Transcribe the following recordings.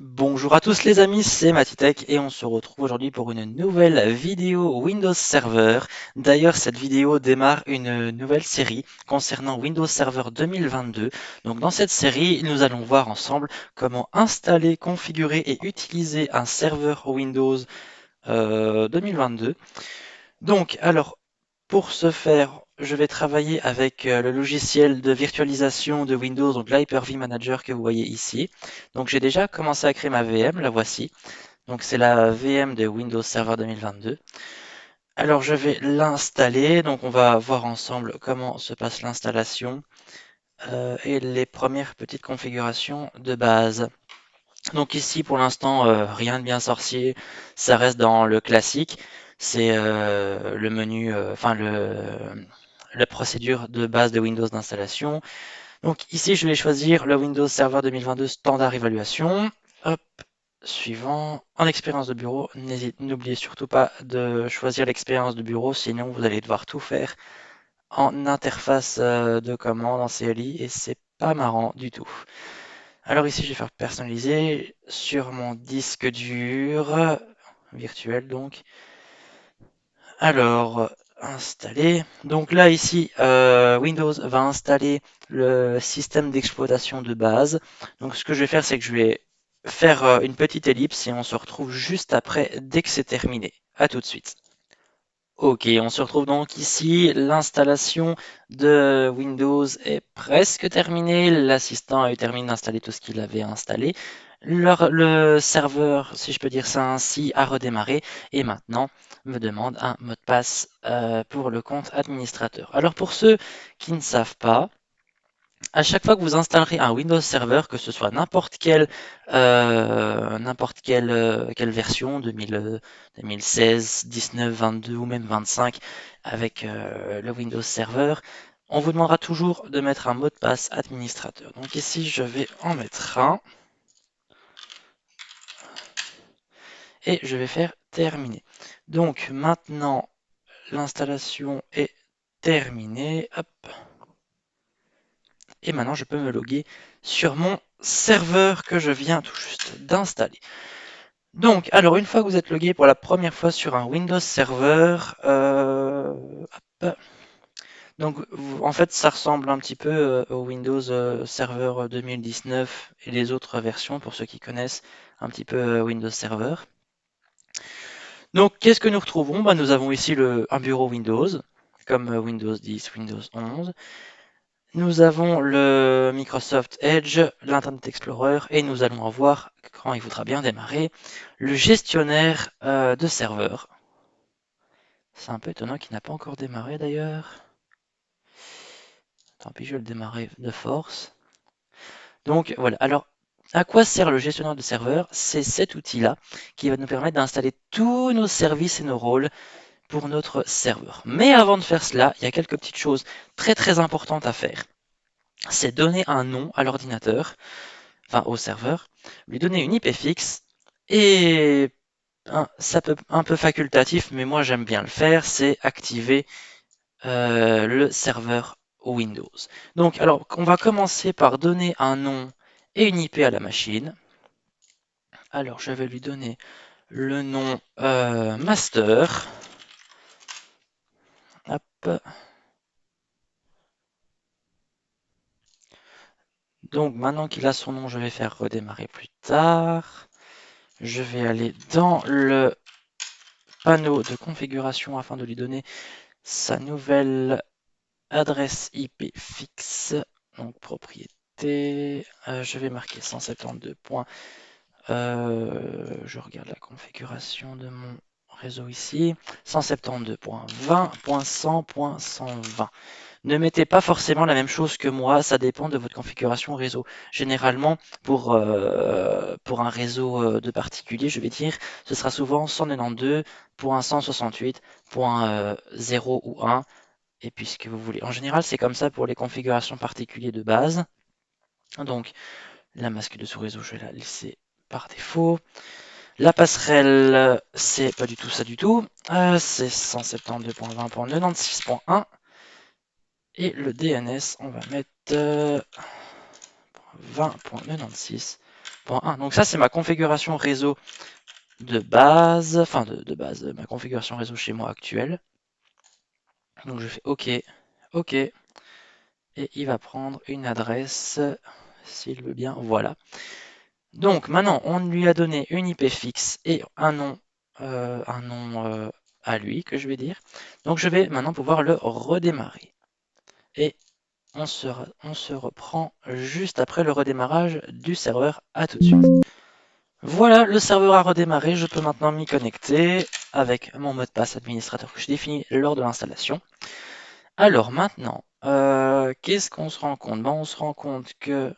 Bonjour à tous les amis, c'est Matitech et on se retrouve aujourd'hui pour une nouvelle vidéo Windows Server. D'ailleurs, cette vidéo démarre une nouvelle série concernant Windows Server 2022. Donc dans cette série, nous allons voir ensemble comment installer, configurer et utiliser un serveur Windows 2022. Donc alors, pour ce faire, je vais travailler avec le logiciel de virtualisation de Windows, donc l'Hyper-V Manager que vous voyez ici. Donc j'ai déjà commencé à créer ma VM, la voici. Donc c'est la VM de Windows Server 2022. Alors je vais l'installer, donc on va voir ensemble comment se passe l'installation et les premières petites configurations de base. Donc ici pour l'instant rien de bien sorcier, ça reste dans le classique. C'est le menu, la procédure de base de Windows d'installation. Donc ici je vais choisir le Windows Server 2022 Standard Évaluation. Hop, suivant. En expérience de bureau, n'oubliez surtout pas de choisir l'expérience de bureau, sinon vous allez devoir tout faire en interface de commande en CLI et c'est pas marrant du tout. Alors ici, je vais faire personnaliser sur mon disque dur virtuel donc. Alors, installer. Donc là, ici, Windows va installer le système d'exploitation de base. Donc ce que je vais faire, c'est que je vais faire une petite ellipse et on se retrouve juste après dès que c'est terminé. À tout de suite. Ok, on se retrouve donc ici. L'installation de Windows est presque terminée. L'assistant a eu terminé d'installer tout ce qu'il avait installé. Le serveur, si je peux dire ça ainsi, a redémarré et maintenant me demande un mot de passe pour le compte administrateur. Alors pour ceux qui ne savent pas, à chaque fois que vous installerez un Windows Server, que ce soit quelle version, 2016, 19, 22 ou même 25, avec le Windows Server, on vous demandera toujours de mettre un mot de passe administrateur. Donc ici, je vais en mettre un et je vais faire terminer. Donc maintenant, l'installation est terminée. Hop. Et maintenant, je peux me loguer sur mon serveur que je viens tout juste d'installer. Donc, alors, une fois que vous êtes logué pour la première fois sur un Windows Server, hop, donc en fait, ça ressemble un petit peu au Windows Server 2019 et les autres versions pour ceux qui connaissent un petit peu Windows Server. Donc, qu'est-ce que nous retrouvons? Bah, nous avons ici un bureau Windows, comme Windows 10, Windows 11. Nous avons le Microsoft Edge, l'Internet Explorer et nous allons avoir, quand il voudra bien démarrer, le gestionnaire de serveurs. C'est un peu étonnant qu'il n'a pas encore démarré d'ailleurs. Tant pis, je vais le démarrer de force. Donc voilà, alors à quoi sert le gestionnaire de serveurs? C'est cet outil-là qui va nous permettre d'installer tous nos services et nos rôles pour notre serveur. Mais avant de faire cela, il y a quelques petites choses très très importantes à faire. C'est donner un nom à l'ordinateur, enfin au serveur, lui donner une IP fixe et ça peut un peu facultatif, mais moi j'aime bien le faire, c'est activer le serveur Windows. Donc alors on va commencer par donner un nom et une IP à la machine. Alors je vais lui donner le nom master. Hop. Donc maintenant qu'il a son nom, je vais faire redémarrer plus tard. Je vais aller dans le panneau de configuration afin de lui donner sa nouvelle adresse IP fixe. Donc propriété. Je vais marquer 172. Je regarde la configuration de mon réseau ici. 172.20.100.120. Ne mettez pas forcément la même chose que moi, ça dépend de votre configuration réseau. Généralement, pour un réseau de particuliers, je vais dire, ce sera souvent 192.168.0 ou 1, et puis ce que vous voulez. En général, c'est comme ça pour les configurations particuliers de base. Donc, la masque de sous-réseau, je vais la laisser par défaut. La passerelle, c'est pas du tout ça du tout. C'est 172.20.96.1. Et le DNS, on va mettre 20.96. .1. Donc ça, c'est ma configuration réseau de base, enfin de base, ma configuration réseau chez moi actuelle. Donc je fais OK, OK, et il va prendre une adresse, s'il veut bien, voilà. Donc maintenant, on lui a donné une IP fixe et un nom à lui que je vais dire. Donc je vais maintenant pouvoir le redémarrer. Et on se reprend juste après le redémarrage du serveur. À tout de suite. Voilà, le serveur a redémarré. Je peux maintenant m'y connecter avec mon mot de passe administrateur que j'ai défini lors de l'installation. Alors maintenant, qu'est-ce qu'on se rend compte? On se rend compte que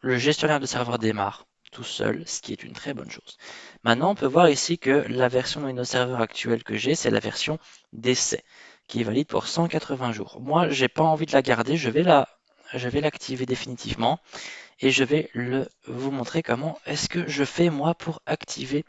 le gestionnaire de serveur démarre tout seul, ce qui est une très bonne chose. Maintenant, on peut voir ici que la version de Windows Server actuelle que j'ai, c'est la version d'essai, qui est valide pour 180 jours. Moi, j'ai pas envie de la garder, je vais l'activer définitivement et je vais vous montrer comment est-ce que je fais moi pour activer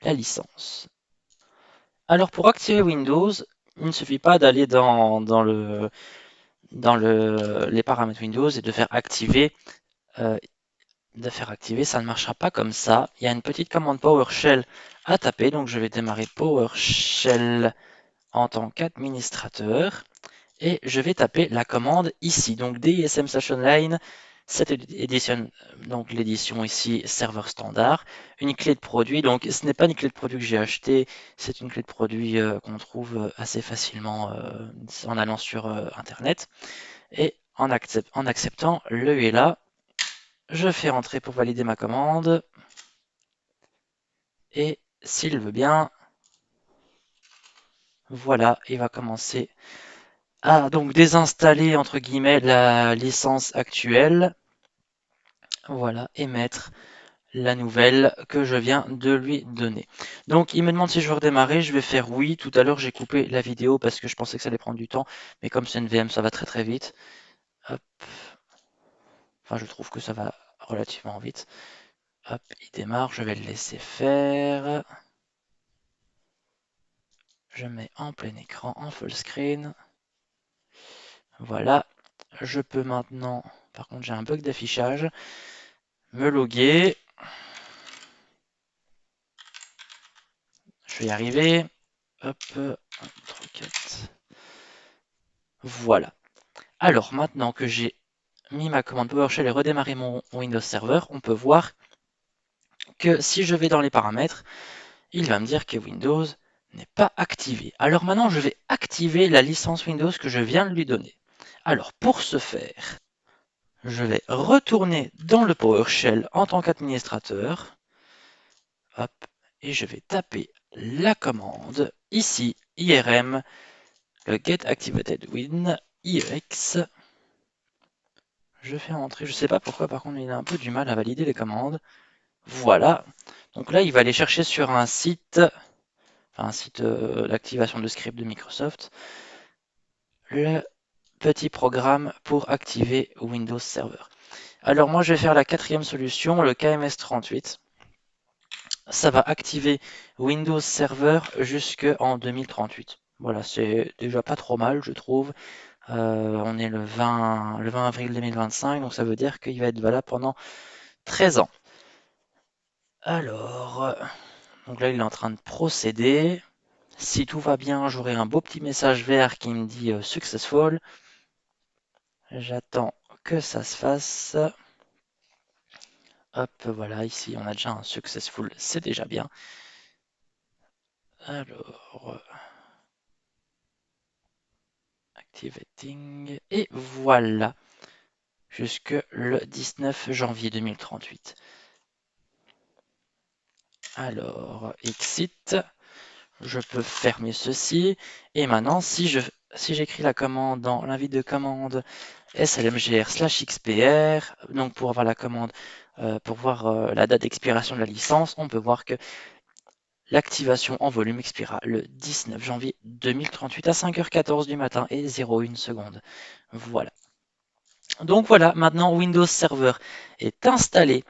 la licence. Alors pour activer Windows, il ne suffit pas d'aller dans les paramètres Windows et euh, de faire activer, ça ne marchera pas comme ça. Il y a une petite commande PowerShell à taper, donc je vais démarrer PowerShell en tant qu'administrateur et je vais taper la commande ici, donc DISM/online, cette édition, donc l'édition ici serveur standard, une clé de produit, donc ce n'est pas une clé de produit que j'ai acheté, c'est une clé de produit qu'on trouve assez facilement en allant sur internet et en acceptant le ELA, je fais rentrer pour valider ma commande. Et s'il veut bien, voilà, il va commencer à donc désinstaller entre guillemets la licence actuelle. Voilà, et mettre la nouvelle que je viens de lui donner. Donc il me demande si je veux redémarrer, je vais faire oui. Tout à l'heure j'ai coupé la vidéo parce que je pensais que ça allait prendre du temps, mais comme c'est une VM, ça va très très vite. Hop. Enfin, je trouve que ça va relativement vite. Hop, il démarre, je vais le laisser faire. Je mets en plein écran, en full screen. Voilà, je peux maintenant, par contre j'ai un bug d'affichage, me loguer. Je vais y arriver. Hop, requête. Voilà. Alors maintenant que j'ai mis ma commande PowerShell et redémarré mon Windows Server, on peut voir que si je vais dans les paramètres, il va me dire que Windows n'est pas activé. Alors maintenant, je vais activer la licence Windows que je viens de lui donner. Alors pour ce faire, je vais retourner dans le PowerShell en tant qu'administrateur. Hop, et je vais taper la commande ici, IRM, le get activated win, IEX. Je fais entrer, je sais pas pourquoi, par contre, il a un peu du mal à valider les commandes. Voilà. Donc là, il va aller chercher sur un site d'activation de script de Microsoft, le petit programme pour activer Windows Server. Alors moi, je vais faire la quatrième solution, le KMS38. Ça va activer Windows Server jusqu'en 2038. Voilà, c'est déjà pas trop mal, je trouve. On est le 20 avril 2025, donc ça veut dire qu'il va être valable pendant 13 ans. Alors, donc là, il est en train de procéder. Si tout va bien, j'aurai un beau petit message vert qui me dit Successful. J'attends que ça se fasse. Hop, voilà, ici on a déjà un Successful, c'est déjà bien. Alors, Activating, et voilà, jusque le 19 janvier 2038. Alors, exit, je peux fermer ceci, et maintenant, si j'écris la commande dans l'invite de commande slmgr/xpr, donc pour avoir la commande, pour voir la date d'expiration de la licence, on peut voir que l'activation en volume expira le 19 janvier 2038 à 5h14 du matin et 01 secondes. Voilà. Donc voilà, maintenant Windows Server est installé.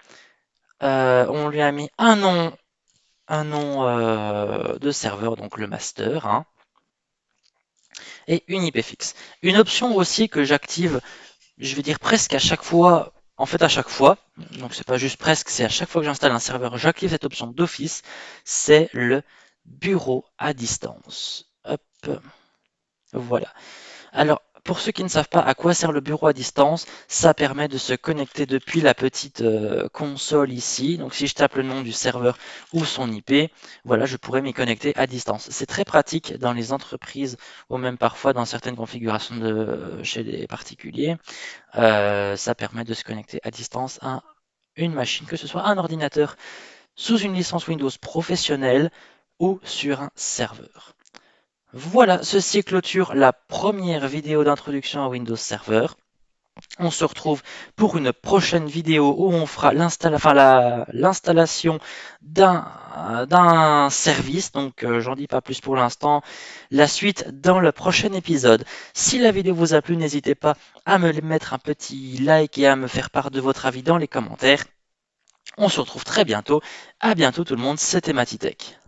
On lui a mis un nom de serveur, donc le master, hein, et une IP fixe. Une option aussi que j'active, je vais dire presque à chaque fois en fait, à chaque fois, donc c'est pas juste presque, c'est à chaque fois que j'installe un serveur, j'active cette option d'office, c'est le bureau à distance. Hop, voilà. Alors, pour ceux qui ne savent pas à quoi sert le bureau à distance, ça permet de se connecter depuis la petite console ici. Donc, si je tape le nom du serveur ou son IP, voilà, je pourrais m'y connecter à distance. C'est très pratique dans les entreprises ou même parfois dans certaines configurations chez les particuliers. Ça permet de se connecter à distance à une machine, que ce soit un ordinateur sous une licence Windows professionnelle ou sur un serveur. Voilà, ceci clôture la première vidéo d'introduction à Windows Server. On se retrouve pour une prochaine vidéo où on fera l'installation d'un service. Donc, j'en dis pas plus pour l'instant. La suite dans le prochain épisode. Si la vidéo vous a plu, n'hésitez pas à me mettre un petit like et à me faire part de votre avis dans les commentaires. On se retrouve très bientôt. À bientôt tout le monde, c'était Matitech.